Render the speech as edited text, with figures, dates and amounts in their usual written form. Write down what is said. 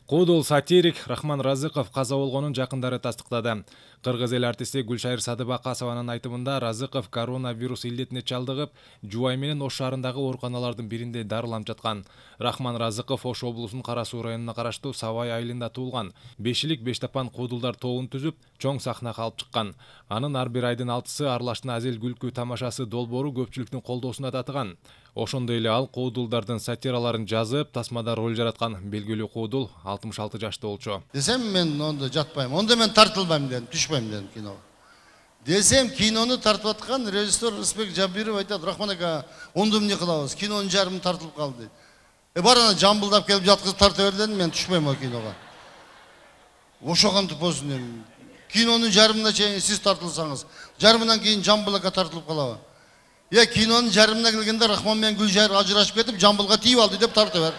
Куудул сатирик Рахман Разыков каза болгонун жакындары тастыктады. Кыргыз эл артисти Гүлшайыр Садыбакасованын айтымында Разыков коронавирус илдетине чалдыгып, Жубай менен Ош шаарындагы ооруканалардын биринде дарыланып жаткан. Рахман Разыков Ош облусунун Кара Суу районуна караштуу Сабай айылында туулган. Бешилик Бештапан куудулдар тобун түзүп, чоң сахнага алып чыккан. Анын ар бир айдын 6-сы Арлаштын азил күлкү тамашасы долбоору көпчүлүктүн колдоосуна татыган. Ошондой эле ал куудулдардын сатираларын жазып, тасмада роль жараткан. Белгилүү куудул 66 жашта болчу. Десем мен онда жатпайм. Онда мен тартылбайм дедим, түшпөйм дедим киного. Десем кинону тартып аткан режиссер Рысбек Жабиров айтат: "Рахман ака, онда эмне кылабыз? Кинонун жарымы тартылып калды." Бар ана жамбылдап келип жаткызып тарта бер дедим, мен түшпөйм о киного. Ошо кантип болсун дедим. Кинонун жарымына чейин сиз тартылсаңыз, жарымынан кийин Жамбыл ака тартылып калабы? Кинонун жарымына келгенде Рахман менен Гүлшайыр ажырашып кетип, Жамбылга тийип алды деп тарта бер.